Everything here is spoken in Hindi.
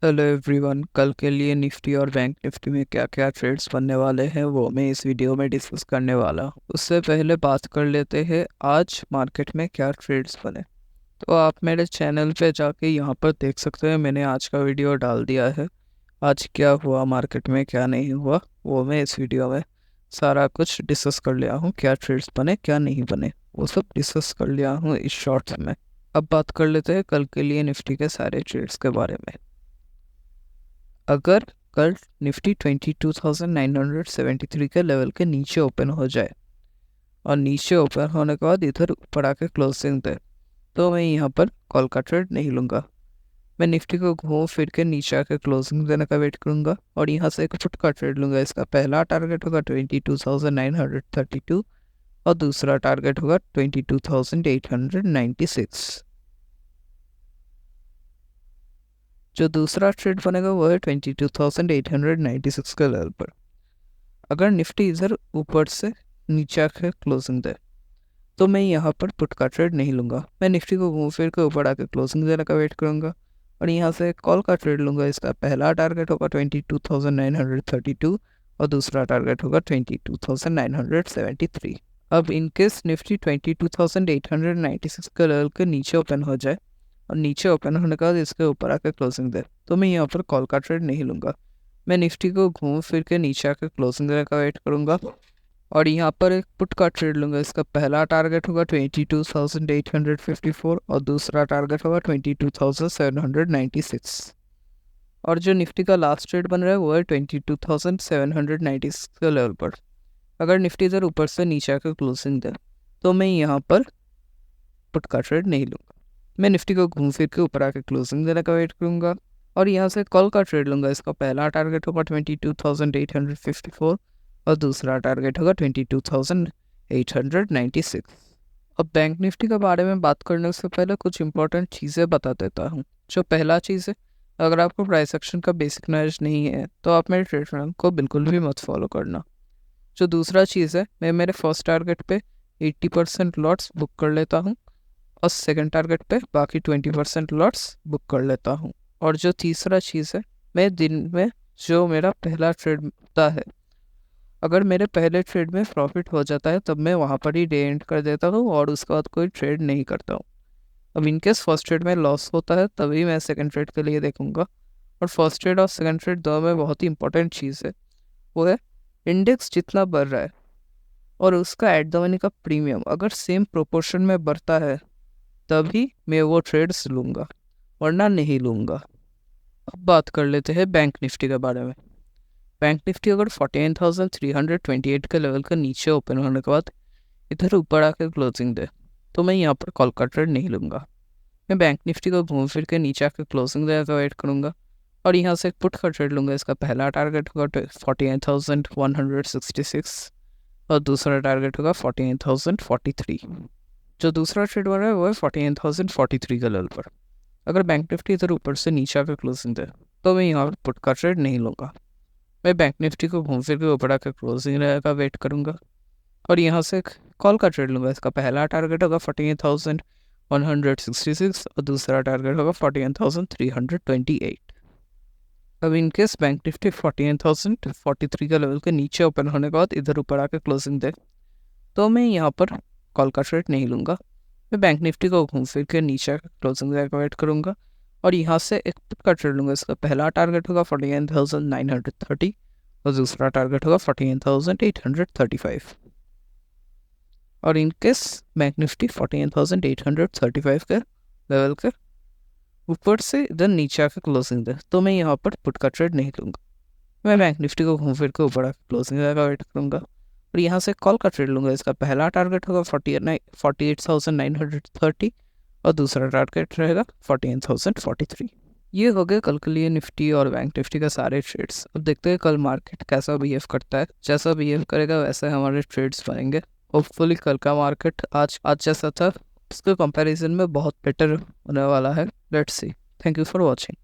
हेलो एवरीवन, कल के लिए निफ्टी और बैंक निफ्टी में क्या क्या ट्रेड्स बनने वाले हैं वो मैं इस वीडियो में डिस्कस करने वाला हूँ। उससे पहले बात कर लेते हैं आज मार्केट में क्या ट्रेड्स बने। तो आप मेरे चैनल पे जाके यहाँ पर देख सकते हैं, मैंने आज का वीडियो डाल दिया है। आज क्या हुआ मार्केट में, क्या नहीं हुआ, वो मैं इस वीडियो में सारा कुछ डिस्कस कर लिया हूँ। क्या ट्रेड्स बने क्या नहीं बने वो सब डिस्कस कर लिया हूँ इस शॉर्ट्स में। अब बात कर लेते हैं कल के लिए निफ्टी के सारे ट्रेड्स के बारे में। अगर कल निफ्टी 22,973 के लेवल के नीचे ओपन हो जाए और नीचे ओपन होने के बाद इधर ऊपर आके क्लोजिंग दे, तो मैं यहाँ पर कॉल का ट्रेड नहीं लूँगा। मैं निफ्टी को घूम फिर के नीचे आके क्लोजिंग देने का वेट करूँगा और यहाँ से एक फुट का ट्रेड लूँगा। इसका पहला टारगेट होगा 22,932 और दूसरा टारगेट होगा 22,896। जो दूसरा ट्रेड बनेगा वो है 22,896 के लेवल पर। अगर निफ्टी इधर ऊपर से नीचे आकर क्लोजिंग दे तो मैं यहाँ पर पुट का ट्रेड नहीं लूँगा। मैं निफ्टी को घूम फिर के ऊपर आकर क्लोजिंग देने का वेट करूँगा और यहाँ से कॉल का ट्रेड लूँगा। इसका पहला टारगेट होगा 22,932 और दूसरा टारगेट होगा 22,973। अब इनकेस निफ्टी 22,896 के लेवल के नीचे ओपन हो जाए और नीचे ओपन होने के बाद इसके ऊपर आकर क्लोजिंग दे, तो मैं यहाँ पर कॉल का ट्रेड नहीं लूँगा। मैं निफ्टी को घूम फिर के नीचे आकर क्लोजिंग देने का वेट करूँगा और यहाँ पर एक पुट का ट्रेड लूँगा। इसका पहला टारगेट होगा 22,854 और दूसरा टारगेट होगा 22,796। और जो निफ्टी का लास्ट ट्रेड बन रहा है वो है 22,796 के लेवल पर। अगर निफ्टी इधर ऊपर से नीचे आकर क्लोजिंग दे तो मैं यहाँ पर पुट का ट्रेड नहीं लूँगा। मैं निफ्टी को घूम फिर के ऊपर आकर क्लोजिंग देने का वेट करूँगा और यहाँ से कॉल का ट्रेड लूँगा। इसका पहला टारगेट होगा 22,854 और दूसरा टारगेट होगा 22,896। अब बैंक निफ्टी के बारे में बात करने से पहले कुछ इंपॉर्टेंट चीज़ें बता देता हूँ। जो पहला चीज़ है, अगर आपको प्राइस एक्शन का बेसिक नॉलेज नहीं है तो आप मेरे ट्रेड प्लान को बिल्कुल भी मत फॉलो करना। जो दूसरा चीज़ है, मैं मेरे फर्स्ट टारगेट पे 80% लॉट्स बुक कर लेता हूँ और सेकंड टारगेट पे बाकी 20% लॉट्स बुक कर लेता हूँ। और जो तीसरा चीज़ है, मैं दिन में जो मेरा पहला ट्रेड होता है, अगर मेरे पहले ट्रेड में प्रॉफिट हो जाता है तब मैं वहाँ पर ही डे एंड कर देता हूँ और उसके बाद कोई ट्रेड नहीं करता हूँ। अब इनकेस फर्स्ट ट्रेड में लॉस होता है तभी मैं सेकंड ट्रेड के लिए देखूँगा। और फर्स्ट ट्रेड और सेकंड ट्रेड दोनों में बहुत ही इंपॉर्टेंट चीज़ है, वो है इंडेक्स जितना बढ़ रहा है और उसका एट द मनी का प्रीमियम अगर सेम प्रोपोर्शन में बढ़ता है तभी मैं वो ट्रेड्स लूँगा, वरना नहीं लूँगा। अब बात कर लेते हैं बैंक निफ्टी के बारे में। बैंक निफ्टी अगर 49,328 के लेवल का नीचे ओपन होने के बाद इधर ऊपर आकर क्लोजिंग दे तो मैं यहाँ पर कॉल का ट्रेड नहीं लूँगा। मैं बैंक निफ्टी को घूम फिर के नीचे आकर क्लोजिंग दे का वेट करूँगा और यहाँ से एक पुट का ट्रेड लूँगा। इसका पहला टारगेट होगा 48,166 और दूसरा टारगेट होगा 48,043। जो दूसरा ट्रेड हो रहा है वो है 48,043 के लेवल पर। अगर बैंक निफ्टी इधर ऊपर से नीचे आकर क्लोजिंग दे तो मैं यहाँ पर पुट का ट्रेड नहीं लूँगा। मैं बैंक निफ्टी को घूम फिर के ऊपर आकर क्लोजिंग का वेट करूँगा और यहाँ से एक कॉल का ट्रेड लूँगा। इसका पहला टारगेट होगा 48,166 और दूसरा टारगेट होगा 48,328। अब इनकेस बैंक निफ्टी 48,043 के लेवल के नीचे ओपन होने के बाद इधर ऊपर आकर क्लोजिंग दे तो मैं यहाँ पर कॉल का ट्रेड नहीं लूँगा। मैं बैंक निफ्टी को घूम फिर के नीचे क्लोजिंग का वेट करूँगा और यहाँ से एक पुट का ट्रेड लूँगा। इसका पहला टारगेट होगा 49,930 और दूसरा टारगेट होगा 49,835। और इनकेस बैंक निफ्टी 49,835 के लेवल के ऊपर से इधर नीचे आकर क्लोजिंग दे तो मैं यहाँ पर पुट का ट्रेड नहीं लूँगा। मैं बैंक निफ्टी को घूम फिर के ऊपर आकर क्लोजिंग का वेट करूँगा और यहाँ से कॉल का ट्रेड लूँगा। इसका पहला टारगेट होगा 48,930 और दूसरा टारगेट रहेगा 48,043। ये हो गए कल के लिए निफ्टी और बैंक निफ्टी का सारे ट्रेड्स। अब देखते हैं कल मार्केट कैसा बिहेव करता है। जैसा बिहेव करेगा वैसे हमारे ट्रेड्स बनेंगे। होपफुली कल का मार्केट आज जैसा था उसके कंपैरिजन में बहुत बेटर होने वाला है। Let's see. Thank you for watching.